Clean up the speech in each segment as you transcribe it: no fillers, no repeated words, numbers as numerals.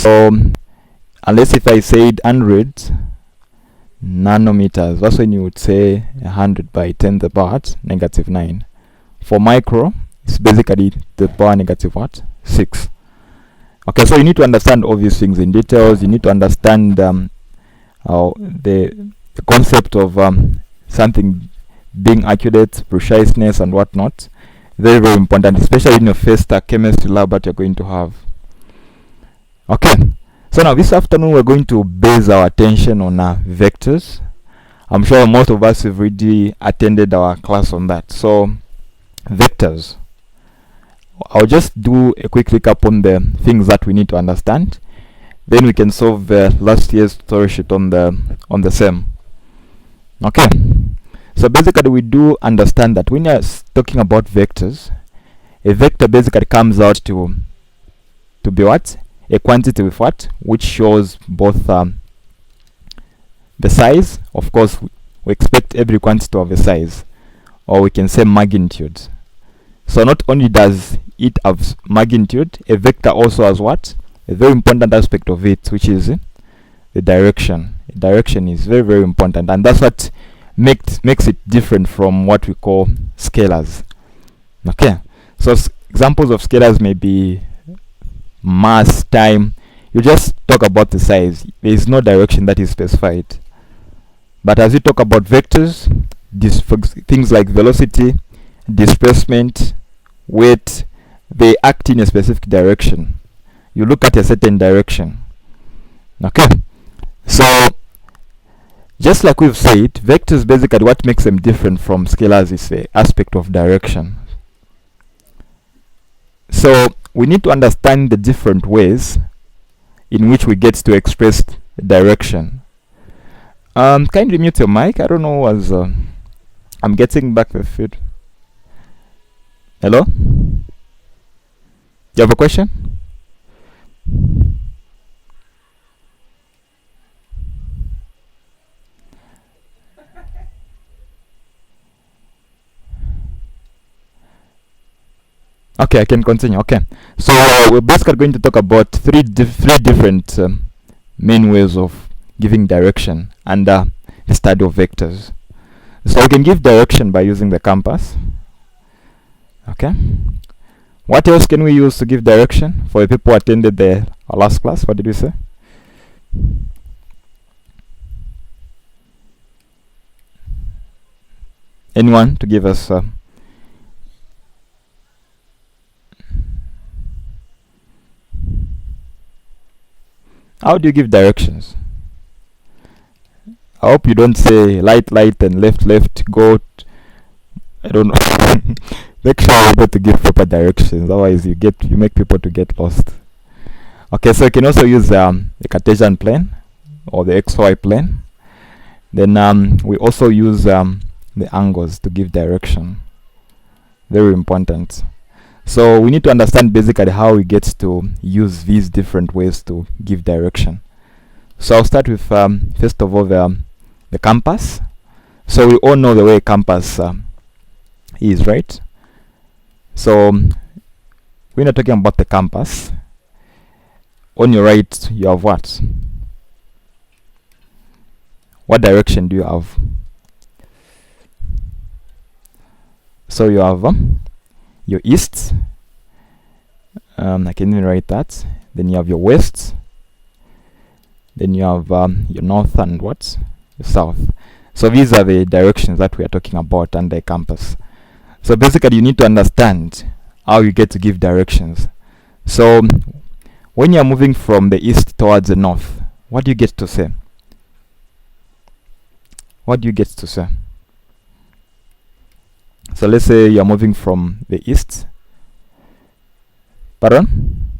So unless if I said 100 nanometers, that's when you would say 100 by 10 to the power negative 9. For micro, it's basically the power negative 6. Okay, so you need to understand all these things in details. You need to understand the concept of something being accurate, preciseness, and whatnot. Very, very important, especially in your first chemistry lab that you're going to have. Okay, so now this afternoon we're going to base our attention on vectors. I'm sure most of us have already attended our class on that. So vectors, I'll just do a quick recap on the things that we need to understand. Then we can solve last year's story sheet on the same. Okay, so basically we do understand that when you're talking about vectors, a vector basically comes out to be what? A quantity with what? Which shows both the size. Of course, we expect every quantity to have a size, or we can say magnitude. So not only does it have magnitude, a vector also has what? A very important aspect of it, which is the direction. Direction is very, very important, and that's what makes it different from what we call scalars. Okay, so examples of scalars may be mass, time. You just talk about the size. There is no direction that is specified. But as you talk about vectors, things like velocity, displacement, weight, they act in a specific direction. You look at a certain direction. Okay, so just like we've said, vectors basically what makes them different from scalars is the aspect of direction. So we need to understand the different ways in which we get to express direction. Kindly mute your mic. I don't know, as I'm getting back the feed. Hello? You have a question? Okay, I can continue. Okay, so we're basically going to talk about three different main ways of giving direction under the study of vectors. So we can give direction by using the compass. Okay, what else can we use to give direction? For the people who attended the last class, what did we say? Anyone to give us how do you give directions? I hope you don't say light, and left, go. I don't know. Make sure you're able to give proper directions, otherwise you make people to get lost. Okay, so you can also use the Cartesian plane or the XY plane. Then we also use the angles to give direction. Very important. So we need to understand basically how we get to use these different ways to give direction. So I'll start with first of all the compass. So we all know the way a compass is, right? So we're not talking about the compass. On your right you have what? What direction do you have? So you have your east, I can even write that. Then you have your west, then you have your north and what? Your south. So these are the directions that we are talking about under a compass. So basically you need to understand how you get to give directions. So when you are moving from the east towards the north, what do you get to say? What do you get to say? So let's say you're moving from the east. Pardon?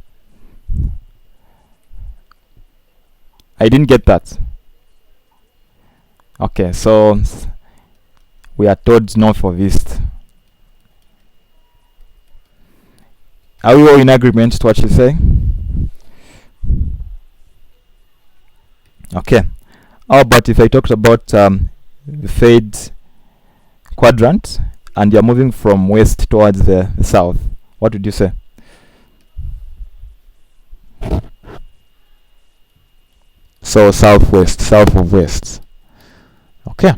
I didn't get that. Okay, so we are towards north of east. Are we all in agreement to what you say? Okay. How about if I talked about the third quadrant and you're moving from west towards the south? What would you say? So southwest, south of west. Okay.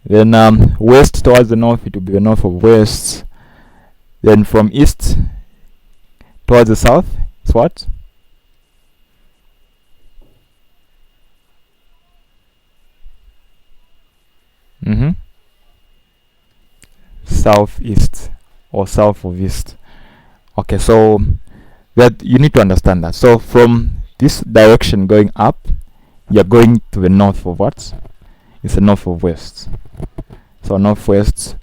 Then west towards the north, it will be the north of west. Then from east towards the south, it's what? Southeast or south of east. Okay, so that you need to understand that. So from this direction going up, you're going to the north of what? It's the north of west. So northwest.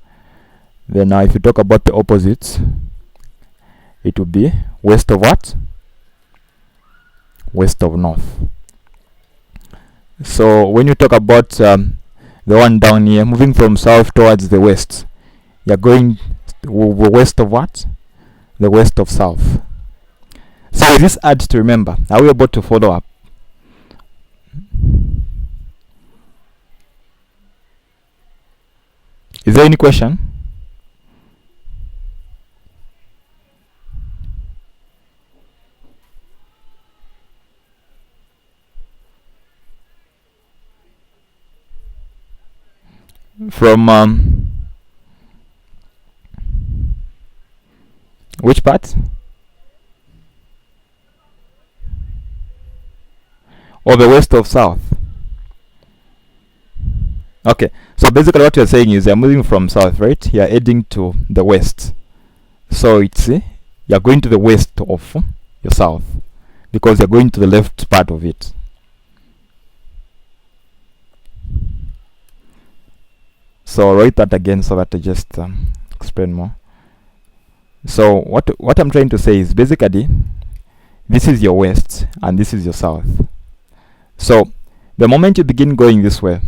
Then now if you talk about the opposites, it will be west of what? West of north. So when you talk about the one down here, moving from south towards the west, you're going west of what? The west of south. So is this hard to remember? Are we able to follow up? Is there any question? From which part? Or the west of south? Okay, so basically what you're saying is you're moving from south, right? You're heading to the west. So it's you're going to the west of your south because you're going to the left part of it. So I'll write that again so that I just explain more. So what I'm trying to say is basically this is your west and this is your south. So the moment you begin going this way,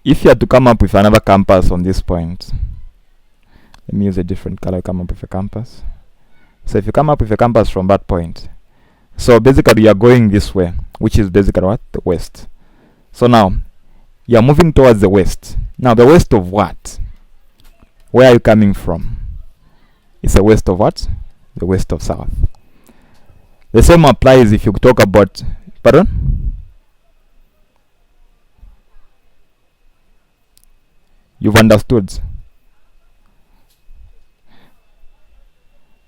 if you had to come up with another compass on this point, let me use a different color, come up with a compass. So if you come up with a compass from that point, so basically you are going this way, which is basically what? The west. So now you are moving towards the west. Now the west of what? Where are you coming from? It's the west of what? The west of south. The same applies if you talk about, pardon? You've understood.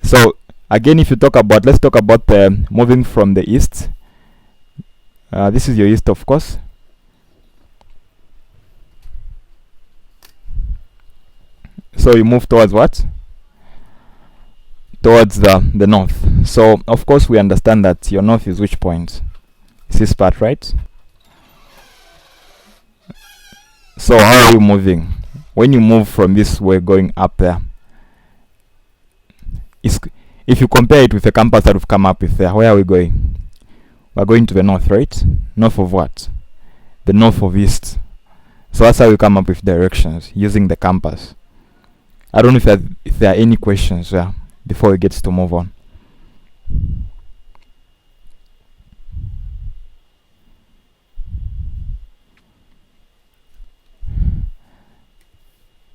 So again, if you talk about, let's talk about moving from the east. This is your east, of course. So you move towards what? Towards the north. So of course we understand that your north is which point? It's this part, right? So how are you moving? When you move from this way going up there, if you compare it with a compass that we've come up with there, where are we going? We're going to the north, right? North of what? The north of east. So that's how we come up with directions using the compass. I don't know if there are any questions there before we get to move on.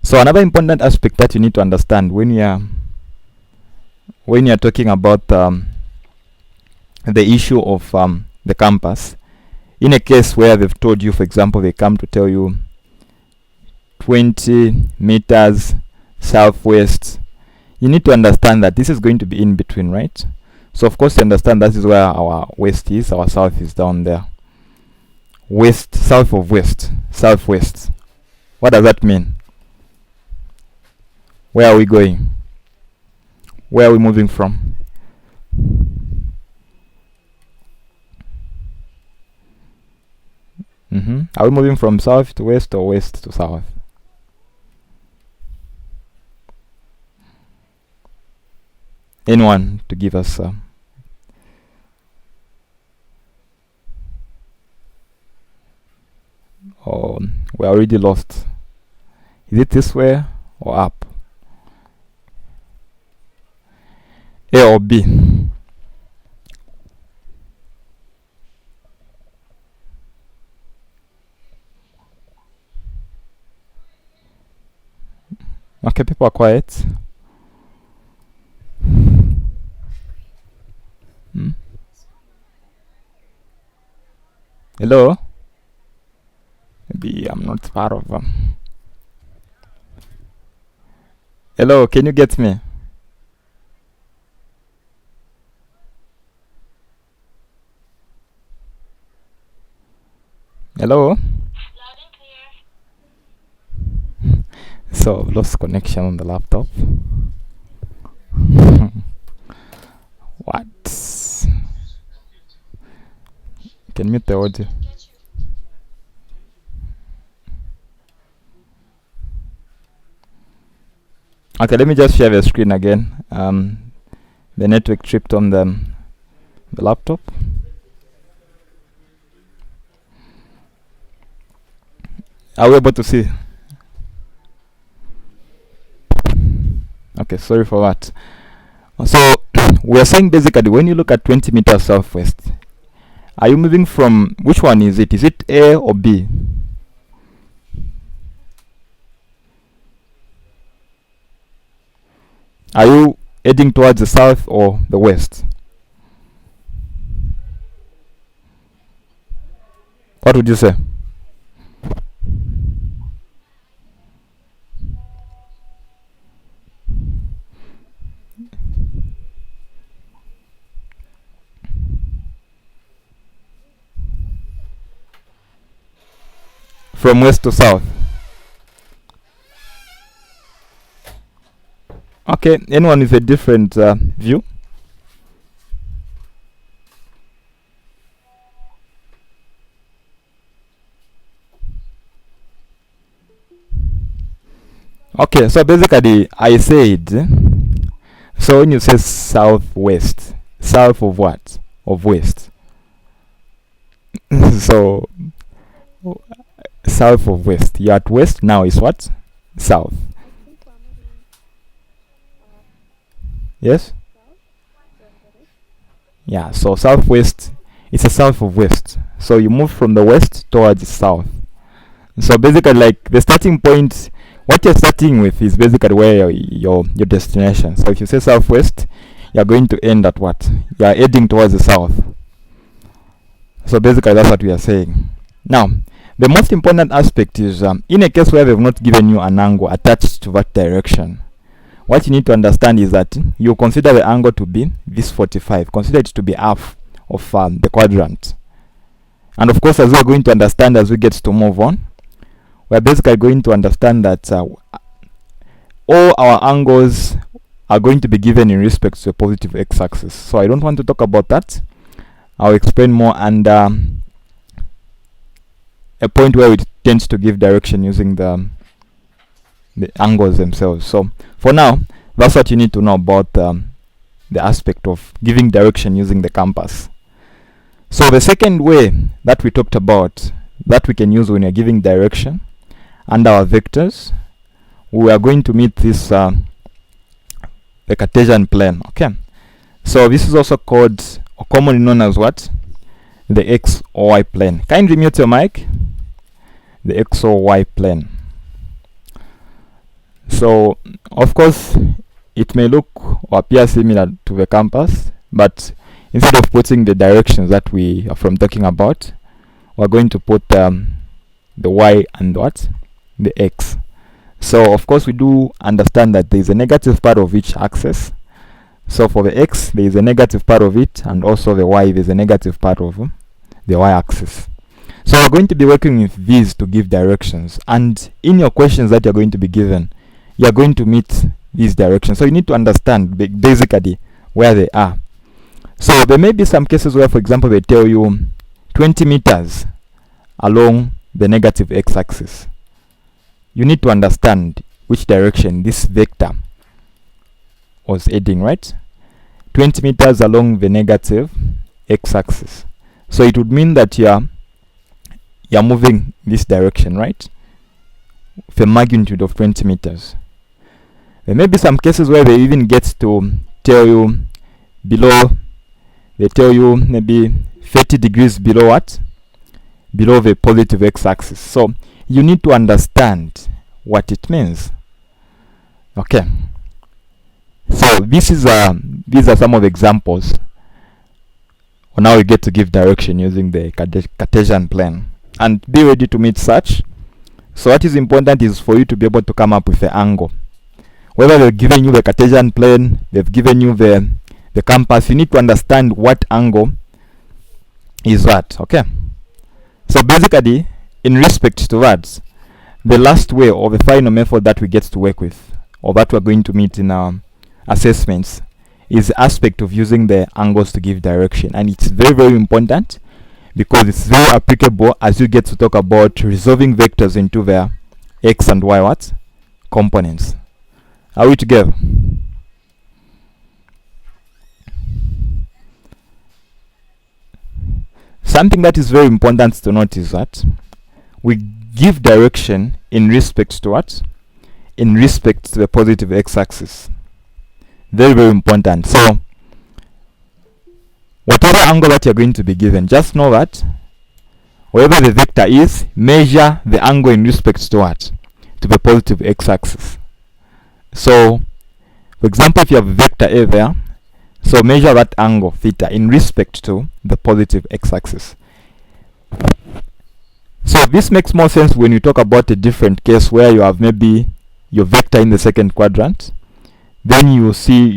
So another important aspect that you need to understand when you're talking about the issue of the compass, in a case where they've told you, for example, they come to tell you 20 meters southwest, you need to understand that this is going to be in between, right? So of course you understand that is where our west is, our south is down there. West, south of west, southwest. What does that mean? Where are we going? Where are we moving from? Are we moving from south to west or west to south? Anyone to give us oh, we're already lost. Is it this way or up? A or B? Okay, people are quiet. Hello? Maybe I'm not part of them. Hello, can you get me? Hello? So I've lost connection on the laptop. What? Can mute the audio. Okay, let me just share the screen again. The network tripped on the laptop. Are we able to see? Okay, sorry for that. So we are saying basically when you look at 20 meters southwest, are you moving from, which one is it? Is it A or B? Are you heading towards the south or the west? What would you say? From west to south. Okay, anyone with a different view? Okay, so basically I said, so when you say southwest, south of what? Of west. So south of west. You're at west, now is what? South. Yes? Yeah, so southwest, it's a south of west. So you move from the west towards the south. So basically, like the starting point, what you're starting with is basically where your destination. So if you say southwest, you're going to end at what? You're heading towards the south. So basically, that's what we are saying. Now, the most important aspect is in a case where they've not given you an angle attached to that direction, what you need to understand is that you consider the angle to be this 45. Consider it to be half of the quadrant. And of course, as we're going to understand as we get to move on, we're basically going to understand that all our angles are going to be given in respect to a positive x-axis. So I don't want to talk about that. I'll explain more under a point where it tends to give direction using the angles themselves. So for now, that's what you need to know about the aspect of giving direction using the compass. So the second way that we talked about that we can use when you're giving direction under our vectors, we are going to meet this the Cartesian plane. Okay, so this is also called or commonly known as what? The X or Y plane. Kindly mute your mic. The X or Y plane. So of course it may look or appear similar to the compass, but instead of putting the directions that we are from talking about, we're going to put the Y and what? The X. So of course we do understand that there is a negative part of each axis. So for the X there is a negative part of it, and also the Y there is a negative part of the Y axis. So we're going to be working with these to give directions, and in your questions that you're going to be given, you're going to meet these directions. So you need to understand basically where they are. So there may be some cases where, for example, they tell you 20 meters along the negative x-axis. You need to understand which direction this vector was heading, right? 20 meters along the negative x-axis. So it would mean that you're moving this direction, right? With a magnitude of 20 meters. There may be some cases where they even get to tell you below, they tell you maybe 30 degrees below what? Below the positive x-axis. So you need to understand what it means. Okay. So these are some of the examples now we get to give direction using the Cartesian plane, and be ready to meet such. So what is important is for you to be able to come up with the angle. Whether they've given you the Cartesian plane, they've given you the compass, you need to understand what angle is that. Okay, so basically in respect to that, the last way or the final method that we get to work with, or that we're going to meet in our assessments, is the aspect of using the angles to give direction. And it's very, very important because it's very applicable as you get to talk about resolving vectors into their x and y what components. Are we together? Something that is very important to note is that we give direction in respect to what? In respect to the positive x-axis. Very, very important. So whatever angle that you're going to be given, just know that wherever the vector is, measure the angle in respect to what? To the positive x-axis. So for example, if you have vector A there, so measure that angle theta in respect to the positive x-axis. So this makes more sense when you talk about a different case where you have maybe your vector in the second quadrant. Then you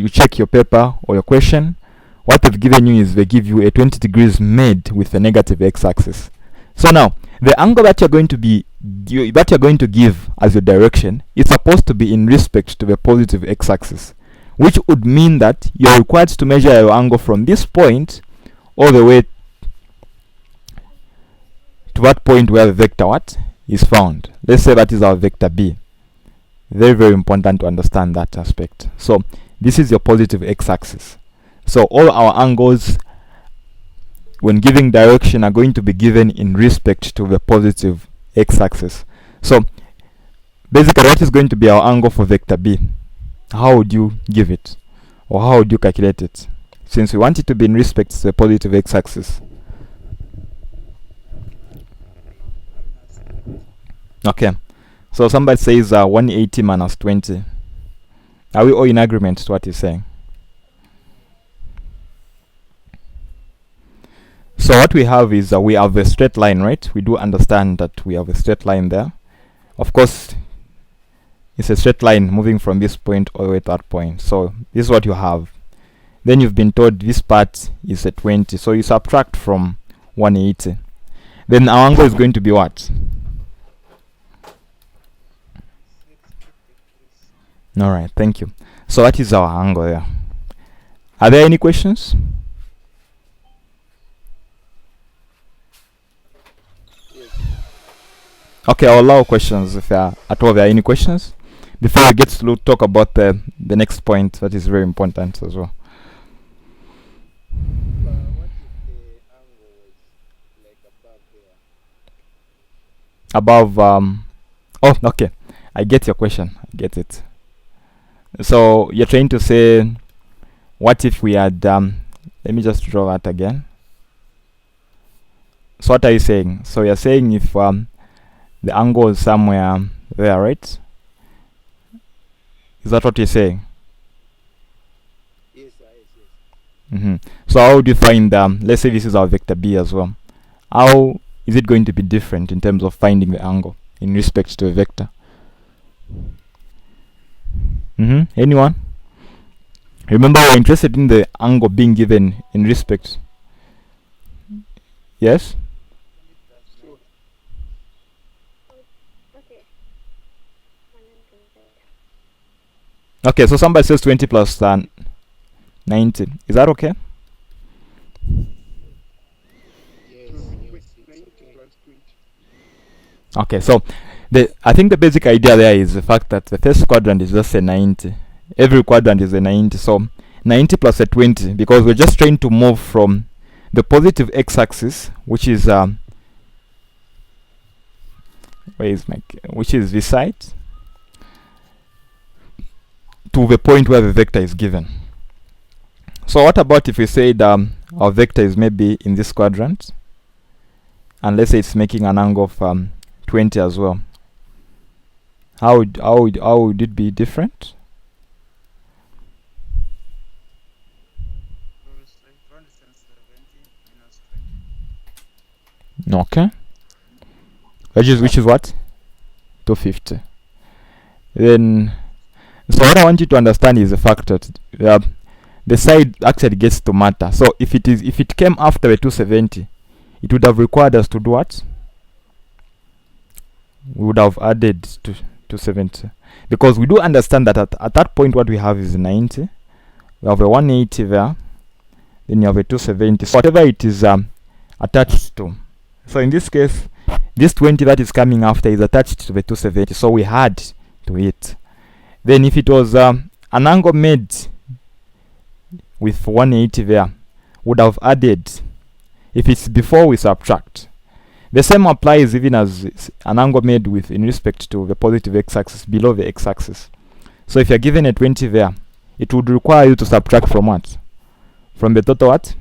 check your paper or your question. What they've given you is they give you a 20 degrees made with a negative x-axis. So now the angle that you're going to give as your direction is supposed to be in respect to the positive x-axis, which would mean that you're required to measure your angle from this point all the way to that point where the vector what is found. Let's say that is our vector B. Very, very important to understand that aspect. So this is your positive x-axis. So all our angles when giving direction are going to be given in respect to the positive x-axis. So basically what is going to be our angle for vector B? How would you give it, or how would you calculate it, since we want it to be in respect to the positive x-axis? Okay, so somebody says 180 minus 20. Are we all in agreement to what he's saying? So what we have is we have a straight line, right? We do understand that we have a straight line there. Of course, it's a straight line moving from this point all the way to that point. So this is what you have. Then you've been told this part is a 20. So you subtract from 180. Then our angle is going to be what? Alright, thank you. So that is our angle there. Are there any questions? Okay, I'll allow questions if at all there are any questions before we get to talk about the next point that is very important as well. What if the angle was like above there? Above oh, okay, I get your question. I get it. So you're trying to say, what if we had let me just draw that again. So what are you saying? So you're saying if the angle is somewhere there, right? Is that what you're saying? Yes, yes. So how would you find let's say this is our vector B as well. How is it going to be different in terms of finding the angle in respect to a vector? Anyone? Remember, we're interested in the angle being given in respect. Yes? Okay, so somebody says 20 plus 90. Is that okay? Okay, so I think the basic idea there is the fact that the first quadrant is just a 90. Every quadrant is a 90. So 90 plus a 20, because we're just trying to move from the positive x-axis, which is which is this side, to the point where the vector is given. So what about if we said our vector is maybe in this quadrant, and let's say it's making an angle of 20 as well? How would it be different? Okay. Which is what? 250. Then, so what I want you to understand is the fact that the side actually gets to matter. So if it came after the 270, it would have required us to do what? We would have added to 270, because we do understand that at that point what we have is 90. We have a 180 there, then you have a 270. So whatever it is attached to. So in this case, this 20 that is coming after is attached to the 270. So we had to it. Then if it was an angle made with 180 there, would have added. If it's before, we subtract. The same applies even as an angle made with in respect to the positive x-axis below the x-axis. So if you're given a 20 there, it would require you to subtract from what? From the total what?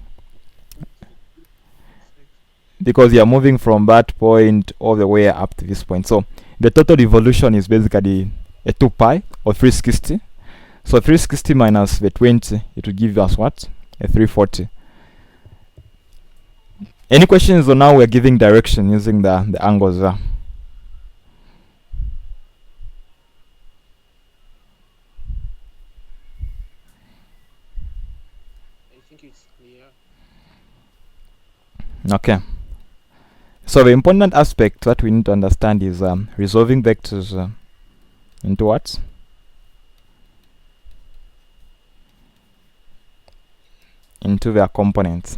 Because you're moving from that point all the way up to this point. So the total revolution is basically a 2 pi or 360. So 360 minus the 20, it will give us what? A 340. Any questions? So now we're giving direction using the angles there. I think it's clear. Okay. So the important aspect that we need to understand is resolving vectors into what? Into their components.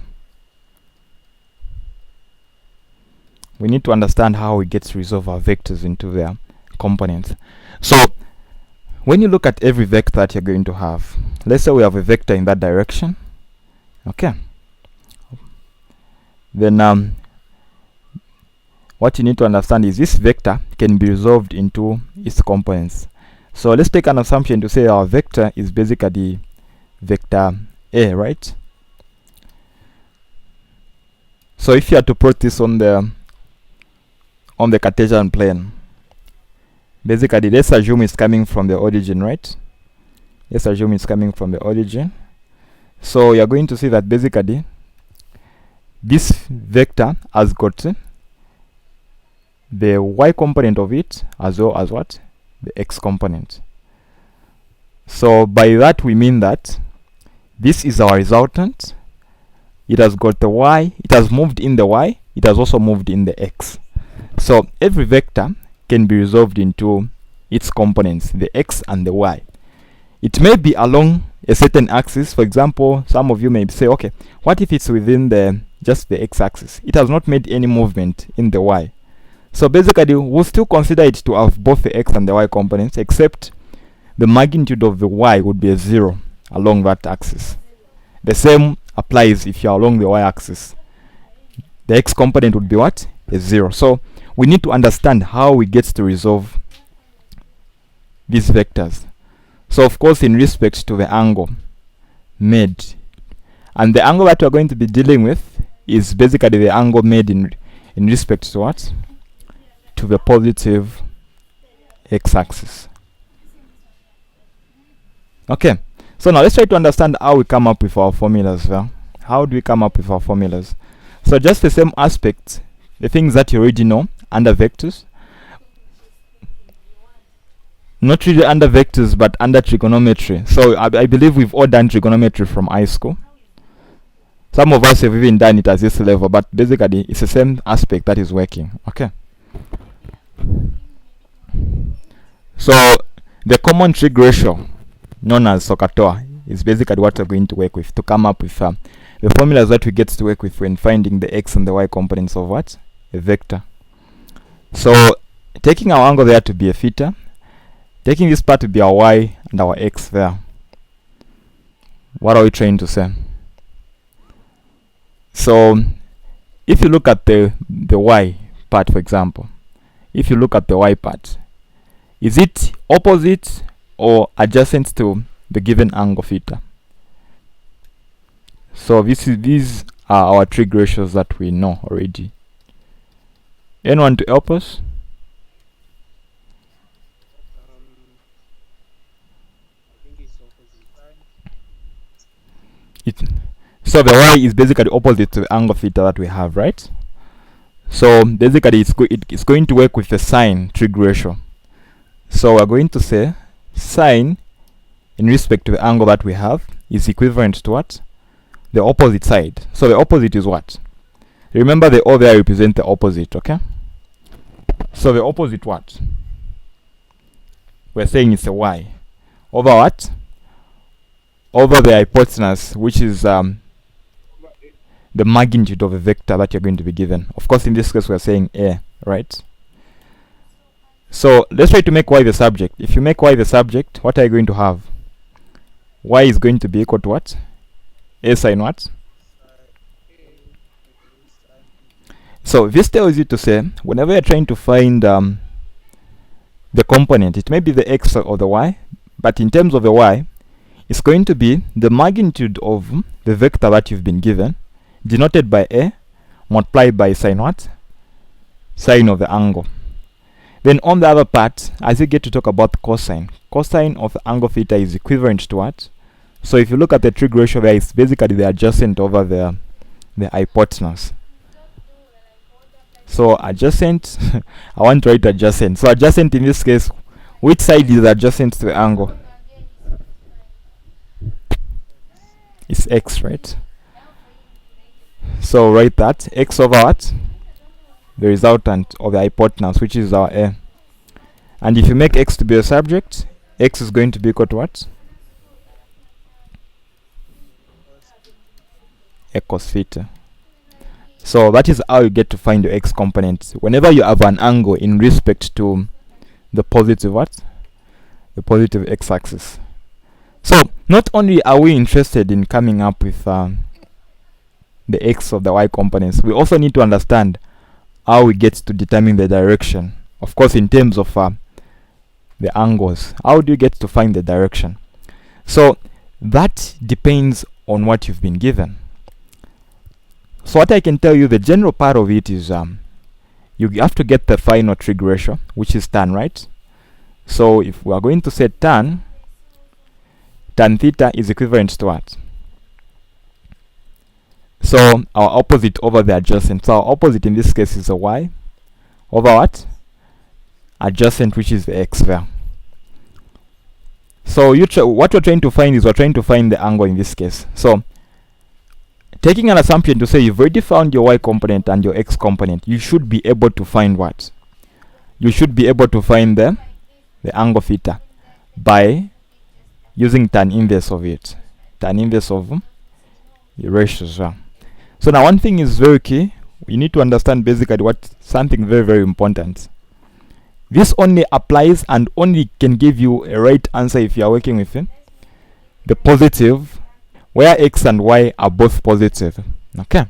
We need to understand how we get to resolve our vectors into their components. So when you look at every vector that you're going to have, let's say we have a vector in that direction. Okay. Then what you need to understand is this vector can be resolved into its components. So let's take an assumption to say our vector is basically vector A, right? So if you had to put this on the Cartesian plane, basically let's assume it's coming from the origin, right? Let's assume it's coming from the origin. So you're going to see that basically this vector has got the y component of it as well as what? The x component. So by that we mean that this is our resultant. It has got the y, it has moved in the y, it has also moved in the x. So every vector can be resolved into its components, the x and the y. It may be along a certain axis. For example, some of you may say, okay, what if it's within just the x-axis? It has not made any movement in the y. So basically, we'll still consider it to have both the x and the y components, except the magnitude of the y would be a 0 along that axis. The same applies if you're along the y-axis. The x component would be what? A 0. So we need to understand how we get to resolve these vectors. So of course, in respect to the angle made, and the angle that we're going to be dealing with is basically the angle made in respect to what? To the positive x-axis. Okay, so now let's try to understand how we come up with our formulas. How do we come up with our formulas? So just the same aspects, the things that you already know under vectors, not really under vectors but under trigonometry. So I believe we've all done trigonometry from high school. Some of us have even done it at this level, but basically it's the same aspect that is working. Okay, so the common trig ratio known as SOHCAHTOA is basically what we're going to work with to come up with the formulas that we get to work with when finding the x and the y components of what? A vector. So taking our angle there to be a theta, taking this part to be our y and our x there, what are we trying to say? So if you look at the y part, for example, if you look at the y part, is it opposite or adjacent to the given angle theta? So these are our trig ratios that we know already. Anyone to help us? I think it's opposite. So the y is basically opposite to the angle theta that we have, right? So basically it's going to work with the sine trig ratio. So we're going to say sine in respect to the angle that we have is equivalent to what? The opposite side. So the opposite is what? Remember the O there represent the opposite, okay? So the opposite what? We're saying it's a y. Over what? Over the hypotenuse, which is the magnitude of a vector that you're going to be given. Of course, in this case, we're saying A, right? So let's try to make y the subject. If you make y the subject, what are you going to have? Y is going to be equal to what? A sine what? So this tells you to say, whenever you're trying to find the component, it may be the x or the y, but in terms of the y, it's going to be the magnitude of the vector that you've been given, denoted by A, multiplied by sine what? Sine of the angle. Then on the other part, as you get to talk about cosine of the angle theta is equivalent to what? So if you look at the trig ratio there, it's basically the adjacent over the hypotenuse. So adjacent, I want to write adjacent. So adjacent in this case, which side is adjacent to the angle? It's x, right? So write that x over what? The resultant of the hypotenuse, which is our A. And if you make x to be a subject, x is going to be equal to what? A cos theta. So that is how you get to find your x component. Whenever you have an angle in respect to the positive what? The positive x-axis. So not only are we interested in coming up with the x of the y components, we also need to understand how we get to determine the direction. Of course, in terms of the angles, how do you get to find the direction? So that depends on what you've been given. So what I can tell you, the general part of it is you have to get the final trig ratio, which is tan, right? So if we are going to say tan theta is equivalent to what? So our opposite over the adjacent. So our opposite in this case is a y over what? Adjacent, which is the x there. So what we're trying to find is we're trying to find the angle in this case. So taking an assumption to say you've already found your y component and your x component, you should be able to find what? You should be able to find the angle theta by using tan inverse of it. Tan inverse of the ratio as well. So now one thing is very key. You need to understand basically what something very, very important. This only applies and only can give you a right answer if you are working with the positive, where x and y are both positive. Okay.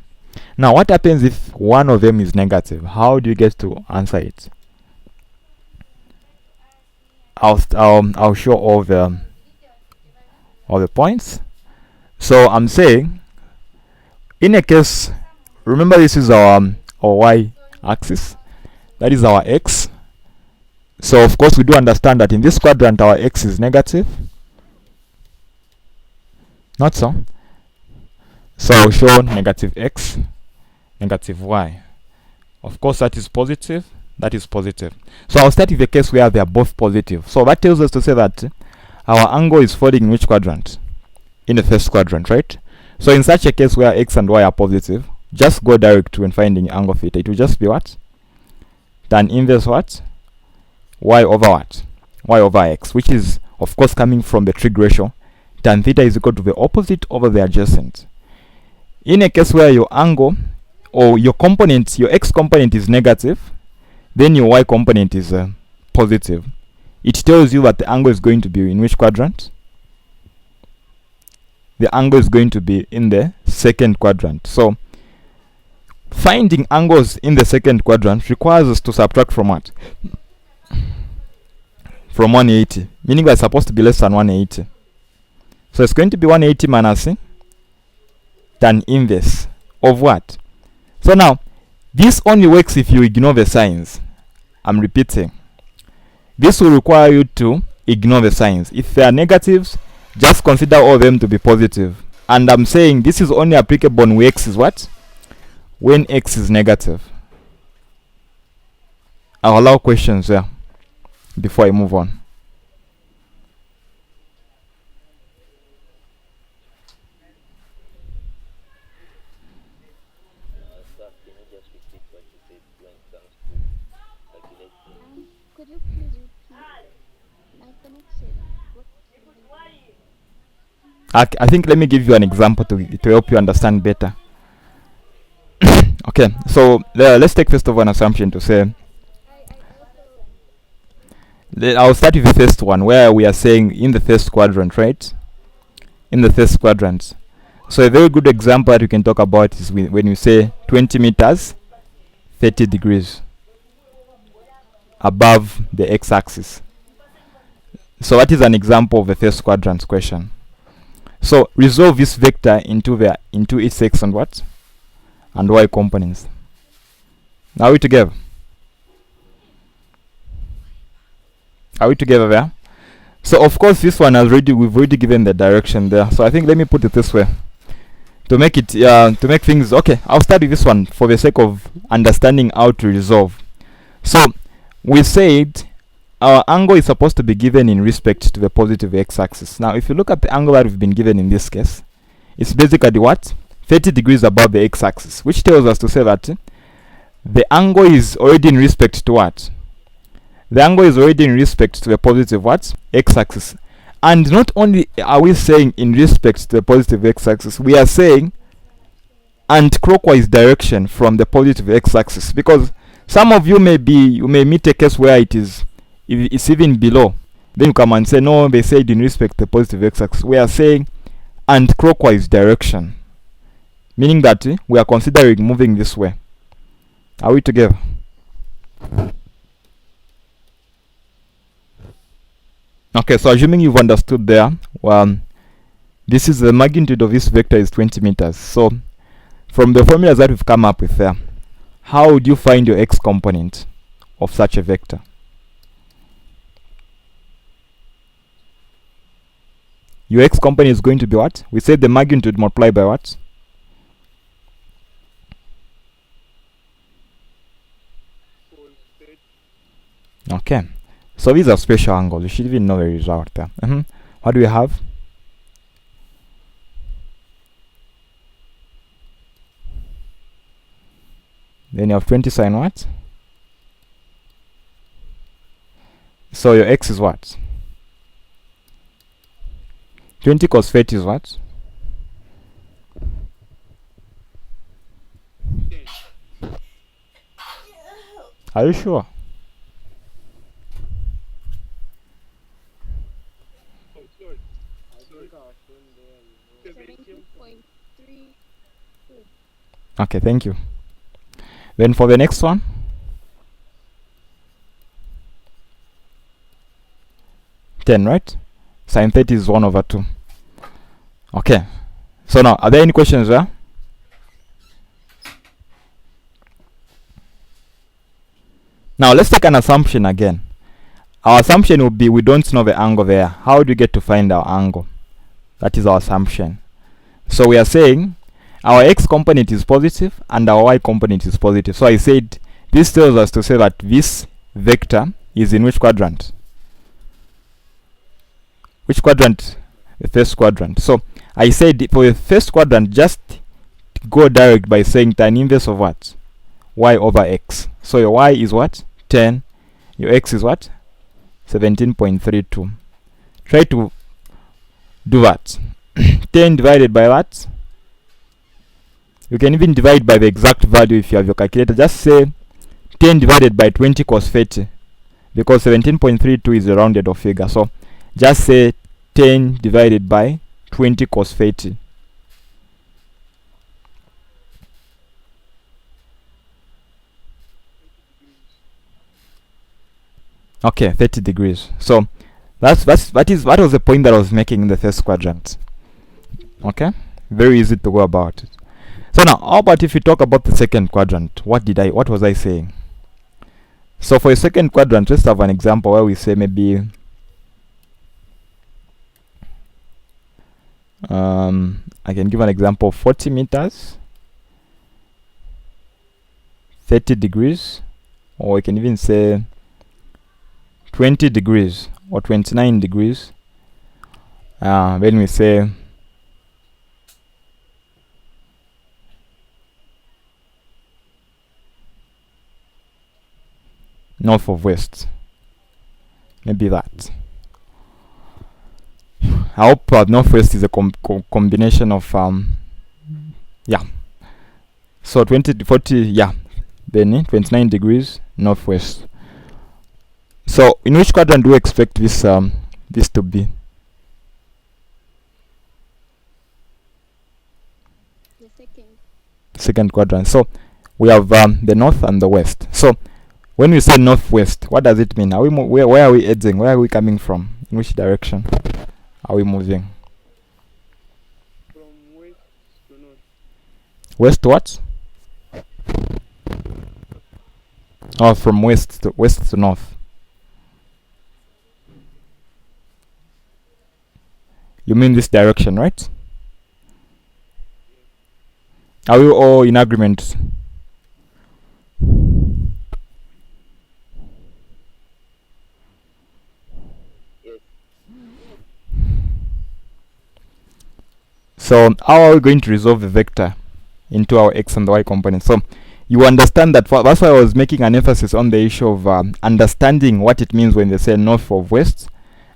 Now what happens if one of them is negative? How do you get to answer it? I'll show all the points. So I'm saying, in a case, remember this is our y axis, that is our x. So of course we do understand that in this quadrant our x is negative. Not so. So I'll show negative x, negative y. Of course that is positive, that is positive. So I'll start with a case where they are both positive. So that tells us to say that our angle is falling in which quadrant? In the first quadrant, right? So in such a case where x and y are positive, just go direct when finding angle theta. It will just be what? Tan inverse what? Y over what? Y over x, which is of course coming from the trig ratio. Tan theta is equal to the opposite over the adjacent. In a case where your angle or your component, your x component is negative, then your y component is positive. It tells you that the angle is going to be in which quadrant? The angle is going to be in the second quadrant. So finding angles in the second quadrant requires us to subtract from what? From 180, meaning that's supposed to be less than 180. So it's going to be 180 minus tan inverse of what? So now this only works if you ignore the signs. I'm repeating. This will require you to ignore the signs. If they are negatives, just consider all of them to be positive. And I'm saying this is only applicable when x is what? When x is negative. I'll allow questions there before I move on. Sir, can you just repeat what you said when it comes to calculating? Could you please repeat? My connection. What? I think let me give you an example to help you understand better. Okay, so let's take first of all an assumption to say, I'll start with the first one where we are saying in the first quadrant, right? In the first quadrant. So a very good example that we can talk about is when you say 20 meters, 30 degrees above the x-axis. So that is an example of the first quadrant question. So resolve this vector into its x and what? And y components. Are we together? Are we together there? So of course this one we've already given the direction there. So I think let me put it this way. To make things okay, I'll start with this one for the sake of understanding how to resolve. So we said our angle is supposed to be given in respect to the positive x-axis. Now if you look at the angle that we've been given in this case, it's basically what? 30 degrees above the x-axis, which tells us to say that the angle is already in respect to what? The angle is already in respect to the positive what? X-axis. And not only are we saying in respect to the positive x-axis, we are saying anti-clockwise direction from the positive x-axis, because some of you may meet a case where it's even below. Then you come and say, no, they said in respect to the positive x-axis. We are saying anti-clockwise direction, meaning that we are considering moving this way. Are we together? Okay, so assuming you've understood there, this is the magnitude of this vector is 20 meters. So from the formulas that we've come up with there, how would you find your x component of such a vector? Your x component is going to be what? We said the magnitude multiplied by what? Okay, so these are special angles. You should even know the result there. What do we have? Then you have 20 sine what? So your x is what? 20 cos 30 is what? Are you sure? Okay, thank you. Then for the next one, ten, right? Sine 30 is 1/2. Okay. So now, are there any questions there? Now let's take an assumption again. Our assumption would be we don't know the angle there. How do we get to find our angle? That is our assumption. So we are saying our x component is positive and our y component is positive. So I said this tells us to say that this vector is in which quadrant? Which quadrant? The first quadrant. So I said for the first quadrant, just go direct by saying tan inverse of what? Y over x. So your y is what? 10. Your x is what? 17.32. Try to do that. 10 divided by what? You can even divide by the exact value if you have your calculator. Just say 10 divided by 20 cos 30, because 17.32 is a rounded off figure. So just say 10 divided by 20 cos 30. Okay, 30 degrees. So that was the point that I was making in the first quadrant. Okay, very easy to go about it. So now, how about if we talk about the second quadrant? What was I saying? So for a second quadrant, let's have an example where we say maybe I can give an example of 40 meters, 30 degrees, or we can even say 20 degrees or 29 degrees, when we say north of west, maybe that. I hope northwest is a combination of yeah, so 20 to 40, yeah, then 29 degrees northwest. So in which quadrant do we expect this this to be? The second quadrant. So we have the north and the west. So when we say northwest, what does it mean? Are we where are we heading? Where are we coming from? In which direction are we moving? From west to north. West to what? Oh, from west to north. You mean this direction, right? Are we all in agreement? Yes. So how are we going to resolve the vector into our x and y components? So you understand that that's why I was making an emphasis on the issue of understanding what it means when they say north of west,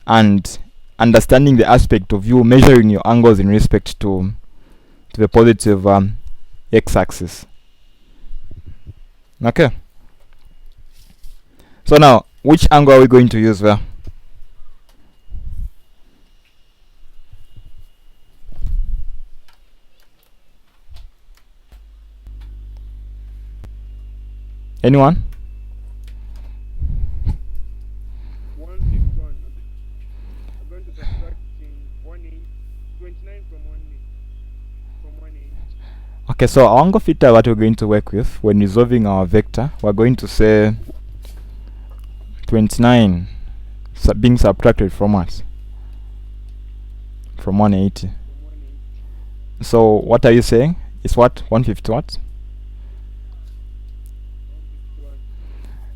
and understanding the aspect of you measuring your angles in respect to the positive x-axis. Okay. So now, which angle are we going to use there? Anyone? 151. I'm going to subtract 29 from 180. Okay, so our angle theta, what we're going to work with when resolving our vector, we're going to say 29 being subtracted from what? From 180. So what are you saying? It's what? 150 what?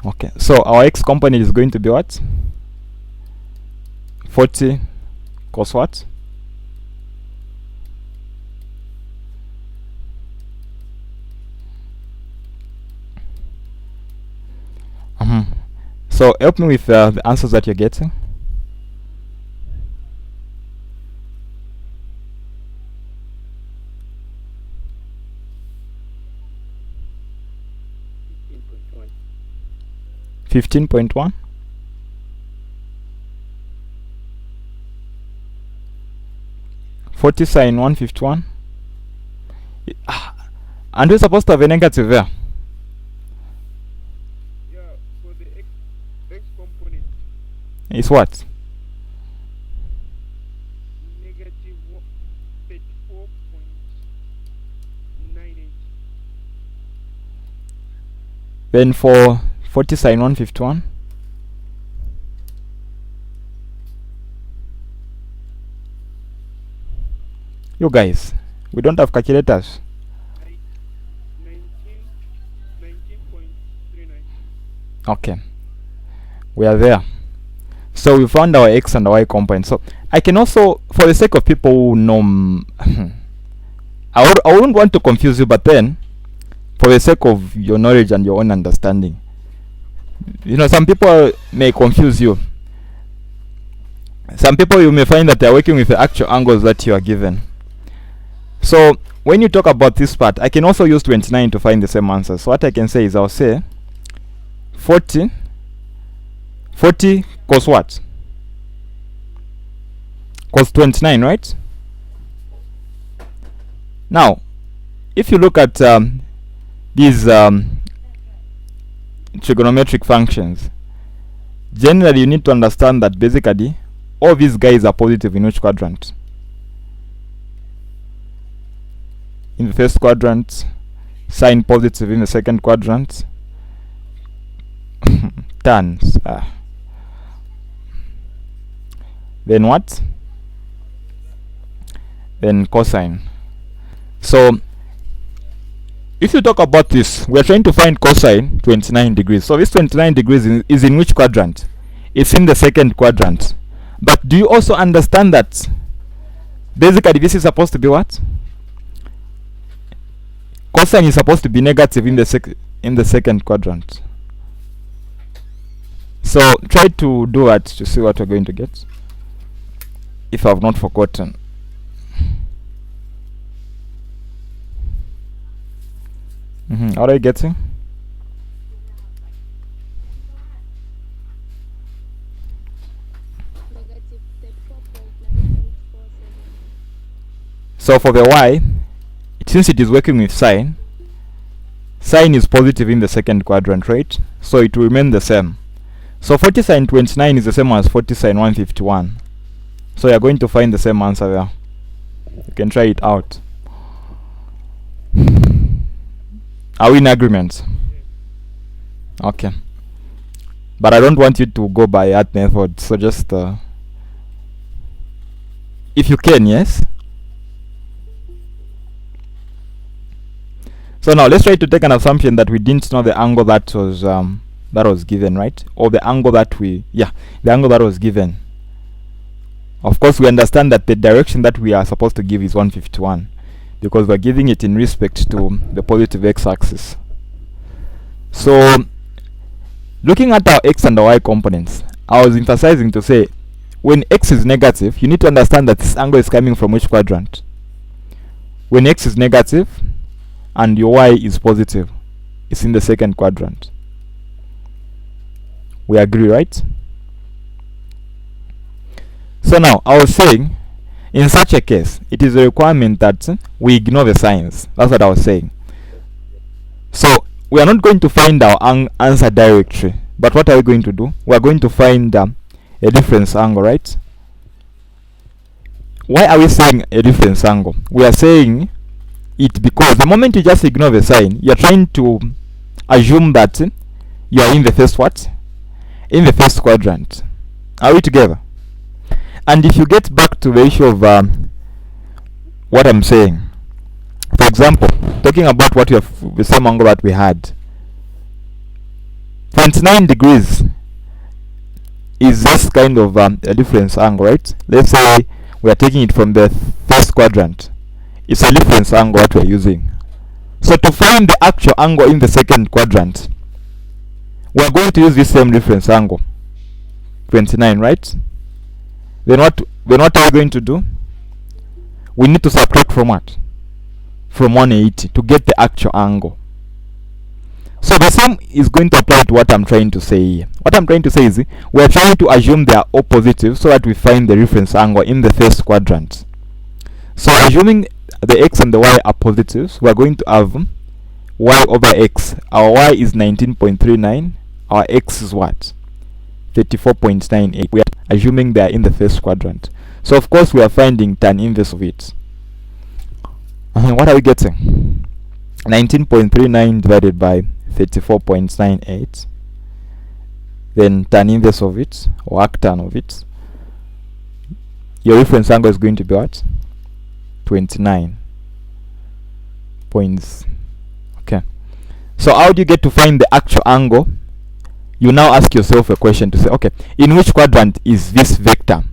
Okay, so our x component is going to be what? 40 cos what? So help me with the answers that you're getting. $15.1. 15.1. Forty sine 151. And we're supposed to have a negative there. Yeah, for the x component, It's what? negative 34.98. Then for 40 sine 151. You guys, we don't have calculators. 19.39. Okay, we are there. So we found our x and y component. So I can also, for the sake of people who know, I wouldn't want to confuse you, but then for the sake of your knowledge and your own understanding, you know, some people may confuse you. Some people, you may find that they are working with the actual angles that you are given. So when you talk about this part, I can also use 29 to find the same answer. So what I can say is, I'll say 40 cos what? Cos 29, right? Now if you look at these trigonometric functions, generally you need to understand that basically all these guys are positive in which quadrant? In the first quadrant, sine positive in the second quadrant, tans. Then what? Then cosine. So if you talk about this, we are trying to find cosine 29 degrees. So this 29 degrees is in which quadrant? It's in the second quadrant. But do you also understand that basically this is supposed to be what? Cosine is supposed to be negative in the second quadrant. So try to do that to see what we're going to get, if I've not forgotten. What are you getting? Negative 34.9847. So for the y, since it is working with sine is positive in the second quadrant, right? So it will remain the same. So 40 sine 29 is the same as 40 sine 151. So you're going to find the same answer there. You can try it out. Are we in agreement? Okay. But I don't want you to go by that method. So just if you can, yes. So now let's try to take an assumption that we didn't know the angle that was given, right? Or the angle that the angle that was given. Of course, we understand that the direction that we are supposed to give is 151 because we're giving it in respect to the positive x-axis. So looking at our x and our y components, I was emphasizing to say when x is negative, you need to understand that this angle is coming from which quadrant? When x is negative and your y is positive, it's in the second quadrant. We agree, right? So now I was saying, in such a case, it is a requirement that we ignore the signs. That's what I was saying. So we are not going to find our answer directly, but what are we going to do? We are going to find a difference angle, right? Why are we saying a difference angle? We are saying it because the moment you just ignore the sign, you are trying to assume that you are in the first what? In the first quadrant. Are we together? And if you get back to the issue of what I'm saying, for example, talking about what you have, the same angle that we had, 29 degrees is just kind of a difference angle, right? Let's say we are taking it from the first quadrant. It's a difference angle that we're using. So to find the actual angle in the second quadrant, we're going to use this same difference angle, 29, right? Then what are we going to do? We need to subtract from what? From 180 to get the actual angle. So the same is going to apply to what I'm trying to say here. What I'm trying to say is we are trying to assume they are all positive so that we find the reference angle in the first quadrant. So assuming the x and the y are positives, we are going to have y over x. Our y is 19.39. Our x is what? 34.98. We are assuming they are in the first quadrant. So of course we are finding tan inverse of it. What are we getting? 19.39 divided by 34.98. Then tan inverse of it, or arctan of it. Your reference angle is going to be what? 29 points. Okay. So how do you get to find the actual angle? You now ask yourself a question to say, okay, in which quadrant is this vector?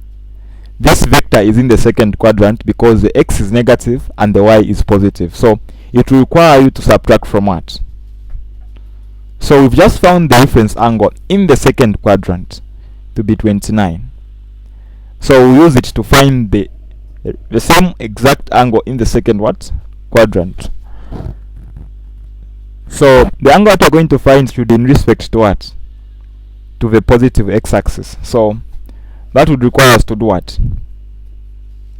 This vector is in the second quadrant because the x is negative and the y is positive. So it will require you to subtract from what? So we've just found the reference angle in the second quadrant to be 29. So we use it to find the same exact angle in the second what? Quadrant. So the angle that we're going to find should be in respect to what? To the positive x-axis. So that would require us to do what?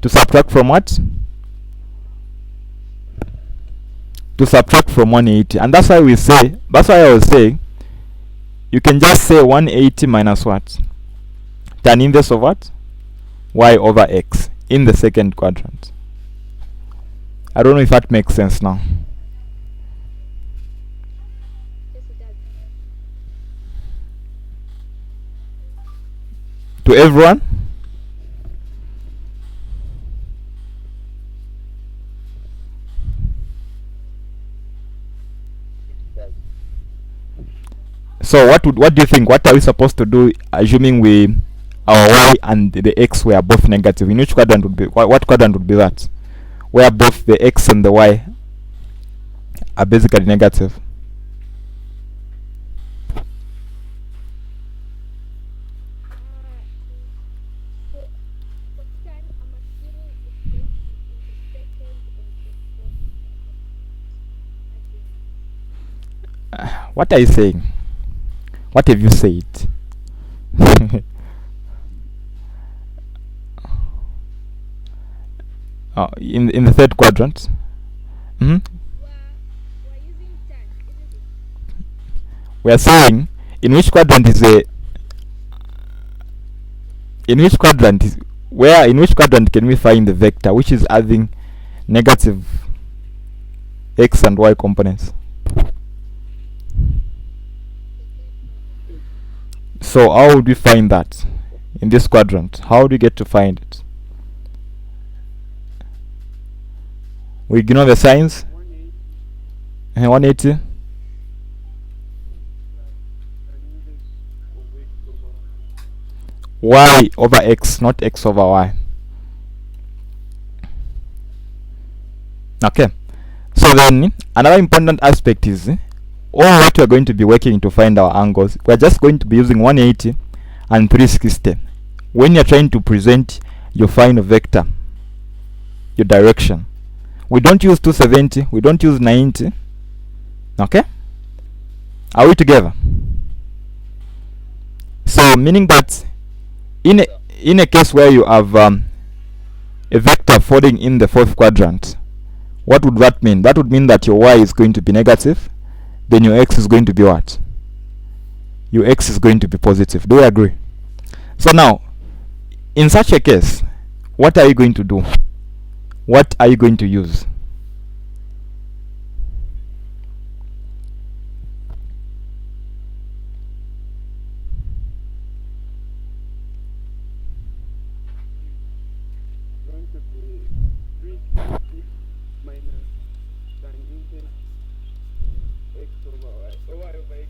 To subtract from what? To subtract from 180. And that's why we say, that's why I was saying, you can just say 180 minus what? Tan inverse of what? Y over x in the second quadrant. I don't know if that makes sense now. Yes, it does. To everyone? Right. So what do you think? What are we supposed to do, assuming our y and the x were both negative? In which quadrant would be what quadrant would be that? Where both the x and the y are basically negative. What are you saying? What have you said? In the third quadrant. We are saying in which quadrant is in which quadrant can we find the vector which is having negative x and y components? So how would we find that in this quadrant? How do we get to find it? We ignore the signs. 180. Y over x, not x over y. Okay. So then another important aspect is all what we are going to be working to find our angles. We are just going to be using 180 and 360 when you are trying to present your final vector, your direction. We don't use 270, we don't use 90. Okay, are we together? So meaning that in a case where you have a vector falling in the fourth quadrant, what would that mean? That would mean that your y is going to be negative, then your x is going to be what? Your x is going to be positive. Do you agree? So now, in such a case, what are you going to do? What are you going to use? Going to be 360 minus tangent x over y. Or y over x.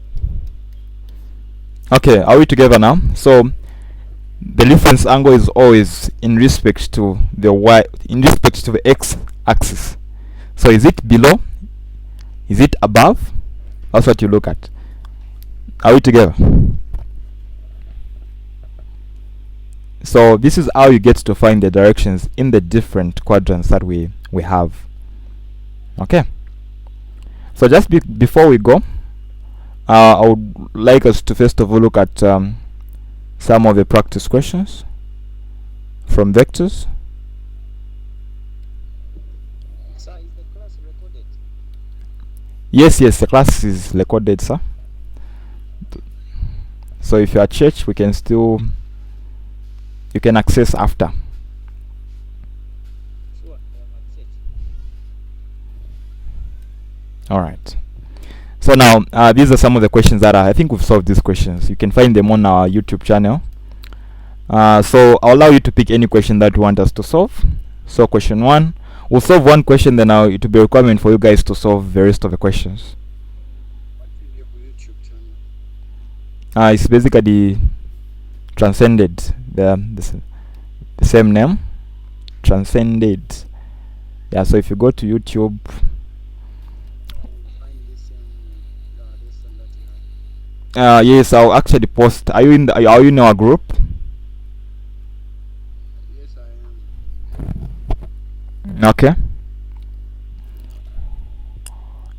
Okay, are we together now? So the reference angle is always in respect to the y, in respect to the x axis. So is it below? Is it above? That's what you look at. Are we together? So this is how you get to find the directions in the different quadrants that we have. Okay. So just before we go, I would like us to first of all look at some of the practice questions from vectors. Sir, is the class recorded? Yes, the class is recorded, sir. So if you are at church, you can access after. Sure, I am at church. All right. So now these are some of the questions that I think we've solved these questions. You can find them on our YouTube channel. So I'll allow you to pick any question that you want us to solve. So question 1, we'll solve one question, then it will be a requirement for you guys to solve the rest of the questions. What is your YouTube channel? It's basically Transcended, the same name, Transcended. Yeah, so if you go to YouTube, Find this lesson that you have. yes, I'll actually post. Are you in our group? Yes, I am. Okay.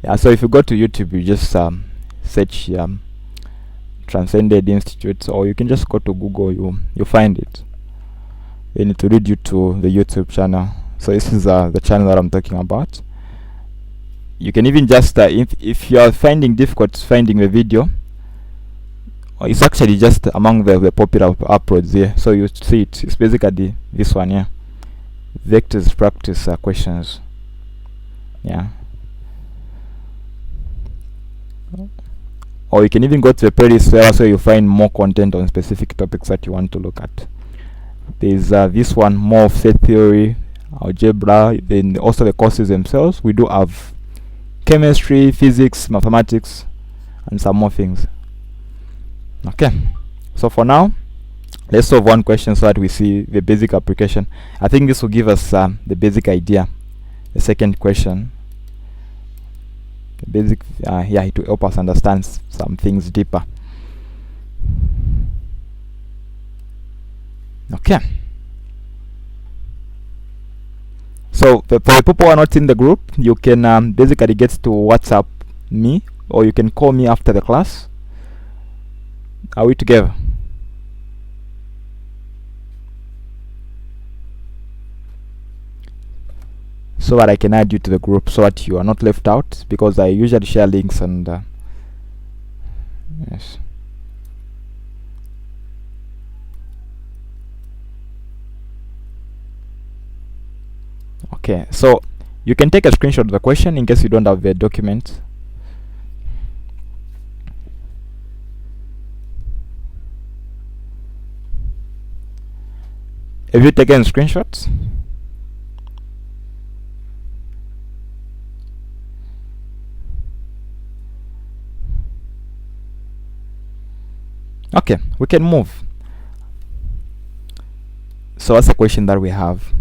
Yeah, so if you go to YouTube, you just search Transcended Institute, or you can just go to Google. You find it. Then it will lead you to the YouTube channel. So this is the channel that I'm talking about. You can even just if you are finding difficult finding the video, it's actually just among the popular uploads here. So you see it. It's basically this one here. Vectors practice questions. Yeah. Or you can even go to the playlist where also you find more content on specific topics that you want to look at. There's this one, more of set theory, algebra, then also the courses themselves. We do have chemistry, physics, mathematics, and some more things. Okay, so for now, let's solve one question so that we see the basic application. I think this will give us the basic idea. The second question, the basic, yeah, it will help us understand some things deeper. Okay. So for the people who are not in the group, you can basically get to WhatsApp me, or you can call me after the class. Are we together? So that I can add you to the group, so that you are not left out, because I usually share links and yes. Okay, so you can take a screenshot of the question in case you don't have the document. Have you taken screenshots? Okay, we can move. So that's the question that we have.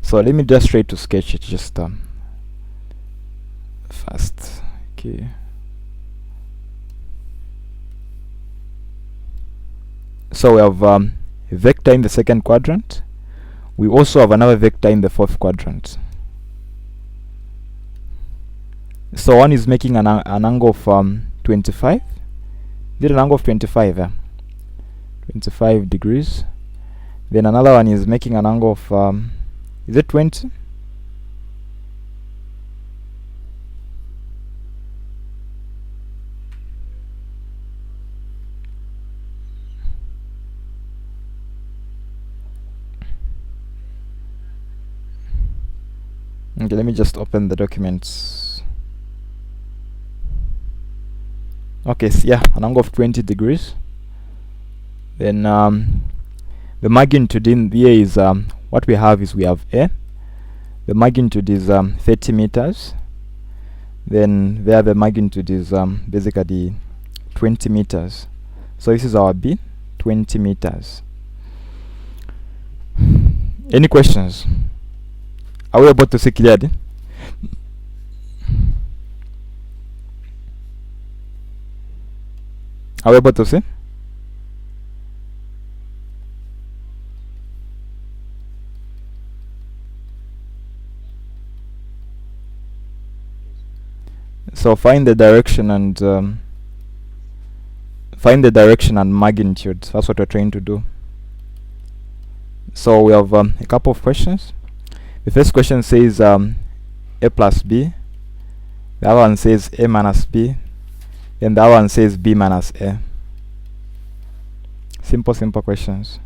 So let me just try to sketch it just fast. Okay. So we have a vector in the second quadrant. We also have another vector in the fourth quadrant. So one is making an angle of 25. Did an angle of 25, 25 degrees. Then another one is making an angle of is it 20? Okay, let me just open the documents. Okay, so yeah, an angle of 20 degrees. Then the magnitude in here is what we have is we have A. The magnitude is 30 meters. Then there the magnitude is basically 20 meters. So this is our B, 20 meters. Any questions? Are we able to see clearly? Are we able to see? So find the direction and magnitude. That's what we're trying to do. So we have a couple of questions. The first question says A plus B. The other one says A minus B. And the other one says B minus A. Simple questions.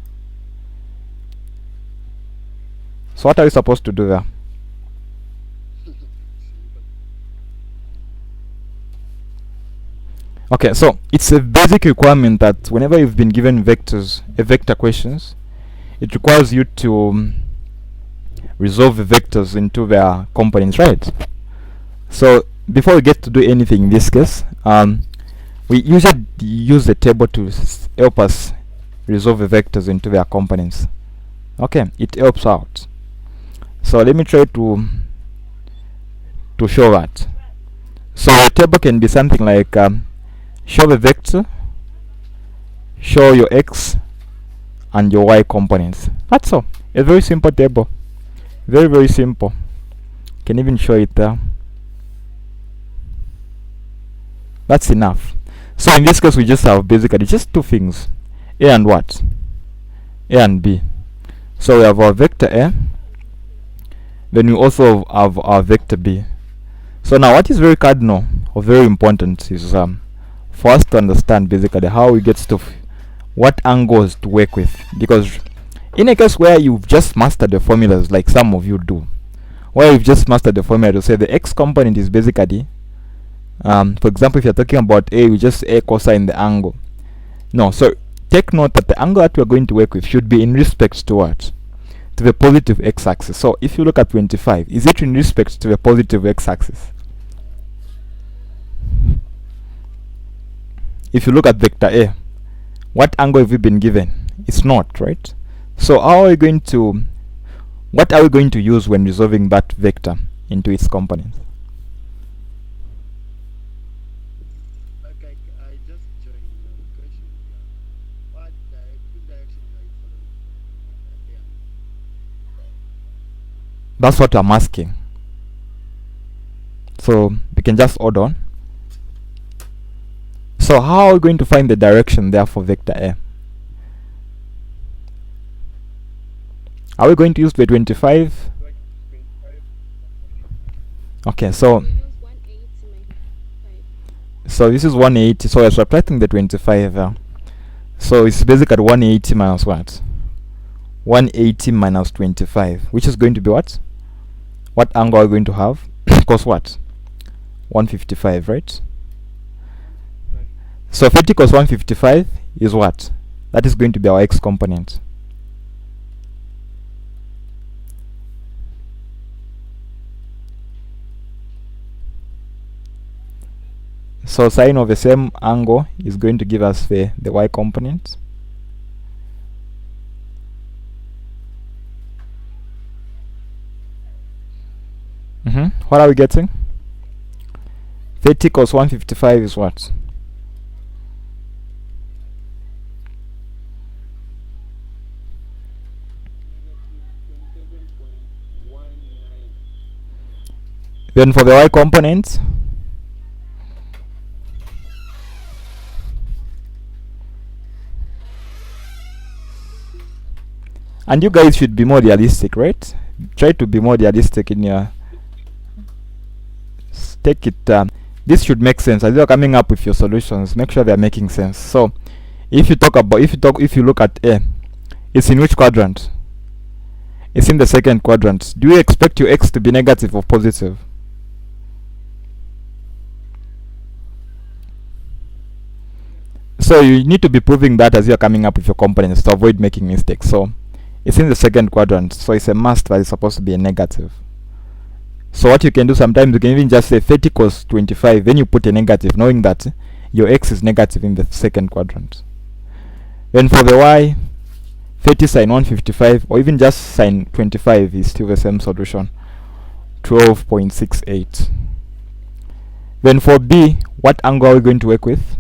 So what are we supposed to do there? Okay, so it's a basic requirement that whenever you've been given vectors, vector questions, it requires you to resolve the vectors into their components, right? So before we get to do anything in this case, we usually use the table to help us resolve the vectors into their components. Okay, it helps out. So let me try to show that. So the table can be something like show the vector, show your x and your y components. That's all. A very simple table. Very simple. Can even show it there. That's enough. So in this case we just have basically just two things. A and what? A and B. So we have our vector A. Then we also have our vector B. So now what is very cardinal or very important is for us to understand basically how we get stuff, what angles to work with. Because in a case where you've just mastered the formulas, like some of you do, where you've just mastered the formula to say the x component is basically, for example, if you're talking about A, you just A cosine the angle. No, so take note that the angle that we're going to work with should be in respect to what? To the positive x-axis. So if you look at 25, is it in respect to the positive x-axis? if you look at vector A, what angle have we been given? It's not, right? So how are we going to, what are we going to use when resolving that vector into its components? Okay, I just joined the question. What direction are you following? That's what I'm asking. So we can just hold on. So how are we going to find the direction there for vector A? Are we going to use the 25? Like 25. Okay, so We use 180 minus 5. so this is 180, so we're subtracting the 25. So it's basically 180 minus what? 180 minus 25, which is going to be what? What angle are we going to have? Cos what? 155, right? So 30 cos 155 is what? That is going to be our x component. So sine of the same angle is going to give us the y component. What are we getting? 30 cos 155 is what? Then for the y component, and you guys should be more realistic, right? Try to be more realistic in your take it. This should make sense as you're coming up with your solutions. Make sure they're making sense. So if you look at A, it's in which quadrant? It's in the second quadrant. Do you expect your x to be negative or positive? So you need to be proving that as you're coming up with your components to avoid making mistakes. So it's in the second quadrant, so it's a must that it's supposed to be a negative. So what you can do, sometimes you can even just say 30 cos 25, then you put a negative, knowing that your x is negative in the second quadrant. Then for the y, 30 sine 155, or even just sine 25 is still the same solution, 12.68. Then for b, what angle are we going to work with?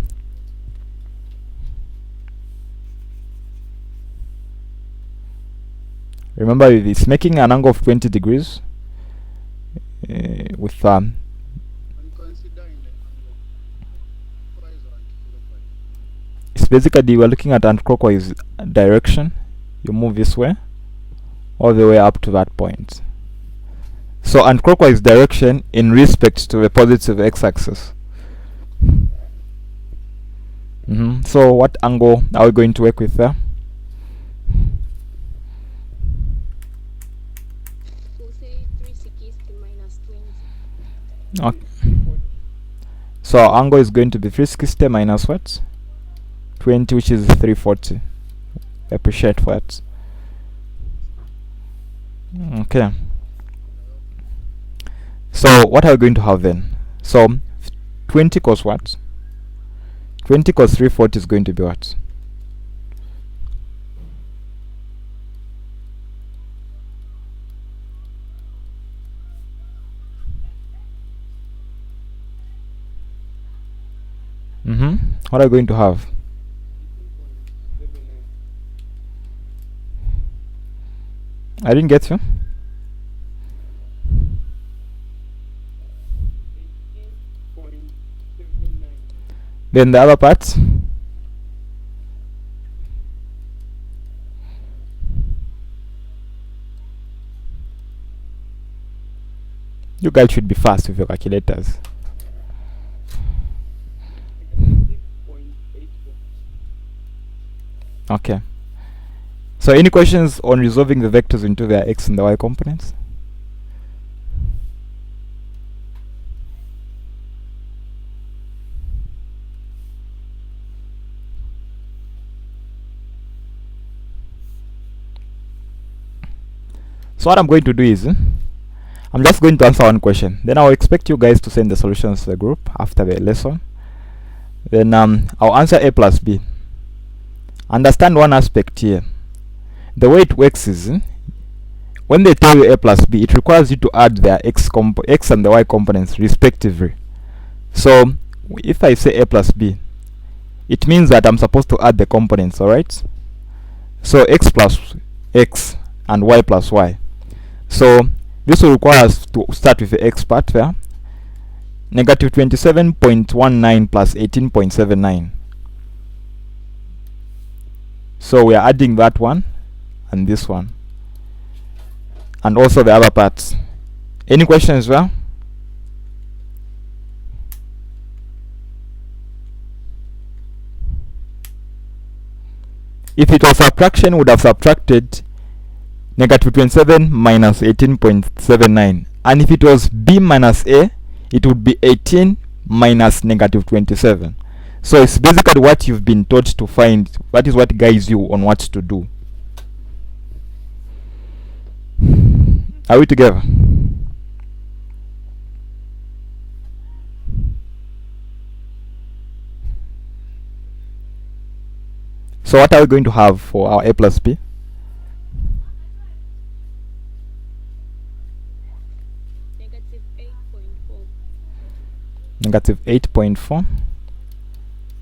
Remember, it's making an angle of 20 degrees with I'm considering the angle. What is anti-clockwise? it's basically we're looking at anti-clockwise direction. You move this way all the way up to that point. So anti-clockwise direction in respect to the positive x-axis. So what angle are we going to work with there? We'll say 360 minus 20. Okay. So our angle is going to be 360 minus what? 20, which is 340. Appreciate that. Okay. So what are we going to have then? So 20 cos what? 20 cos 340 is going to be what? What are we going to have? 18.79. I didn't get you. 18.79. Then the other part? You guys should be fast with your calculators. 6.84. Okay. So any questions on resolving the vectors into their x and the y components? So what I'm going to do is I'm just going to answer one question. Then I'll expect you guys to send the solutions to the group after the lesson. then I'll answer a plus b. Understand one aspect here. The way it works is, when they tell you a plus b, it requires you to add their x and the y components respectively. So if I say a plus b, it means that I'm supposed to add the components, alright? So x plus x and y plus y. So this will require us to start with the x part there. Negative 27.19 plus 18.79. So we are adding that one and this one, and also the other parts. Any questions there? If it was subtraction, we would have subtracted negative 27 minus 18.79, and if it was b minus a, it would be 18 minus negative 27. So it's basically what you've been taught to find. That is what guides you on what to do. Are we together? So what are we going to have for our a plus b? Negative 8.4.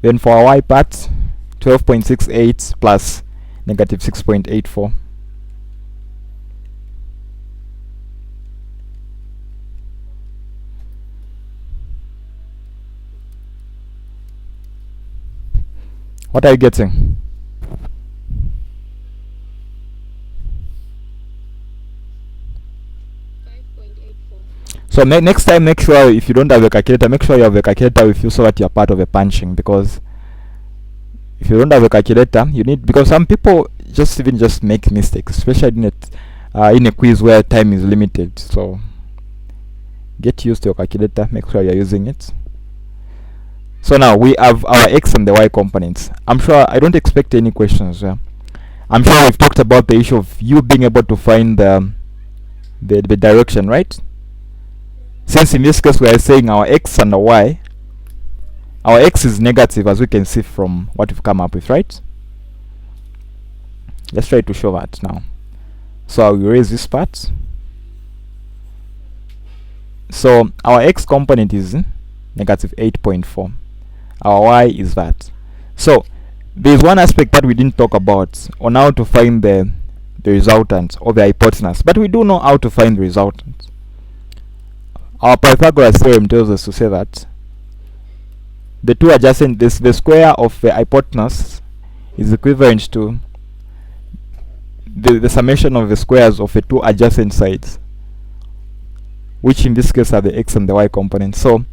Then for our y part, 12.68 plus negative 6.84. What are you getting? So next time, make sure if you don't have a calculator, make sure you have a calculator with you so that you're part of a punching. Because if you don't have a calculator, you need, because some people just make mistakes, especially in a quiz where time is limited. So get used to your calculator, make sure you're using it. So now we have our x and the y components. I'm sure I don't expect any questions. I'm sure we've talked about the issue of you being able to find the direction, right? Since in this case we are saying our x and the y, our x is negative, as we can see from what we've come up with, right? Let's try to show that now. So I'll erase this part. So our x component is negative 8.4. Our y is that. So there's one aspect that we didn't talk about on how to find the resultant or the hypotenuse, but we do know how to find the resultant. Our Pythagoras Theorem tells us to say that the two adjacent, the square of the hypotenuse is equivalent to the summation of the squares of the two adjacent sides, which in this case are the x and the y components. So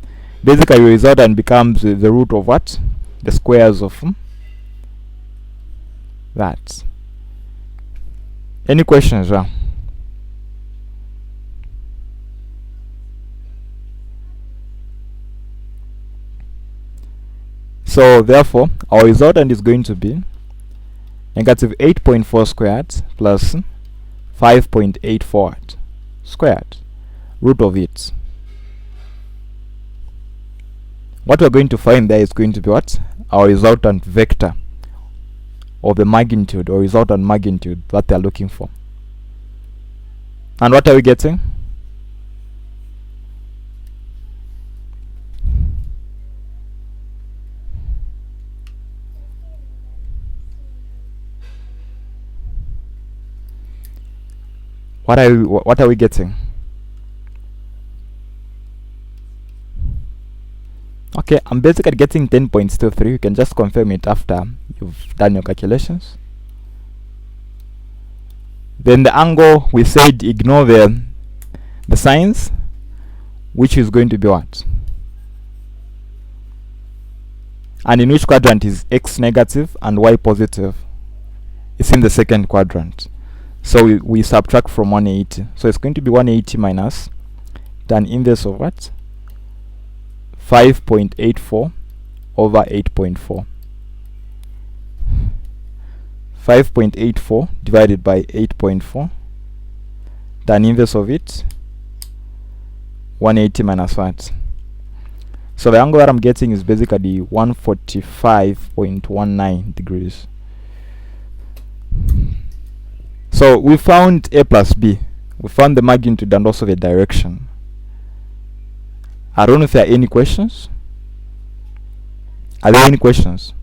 basically the resultant becomes the root of what? The squares of that. Any questions? So therefore our resultant is going to be negative 8.4 squared plus 5.84 squared, root of it. What we're going to find there is going to be what? Our resultant vector, or the magnitude, or resultant magnitude that they're looking for. And what are we getting? What are we getting? Okay, I'm basically getting 10.23. You can just confirm it after you've done your calculations. Then the angle, we said ignore the signs, which is going to be what? And in which quadrant is x negative and y positive? It's in the second quadrant. So we subtract from 180. So it's going to be 180 minus tan inverse of what? 5.84 over 8.4. 5.84 divided by 8.4. Tan inverse of it, 180 minus what? So the angle that I'm getting is basically 145.19 degrees. So we found A plus B. We found the magnitude and also the direction. I don't know if there are any questions. Are there any questions?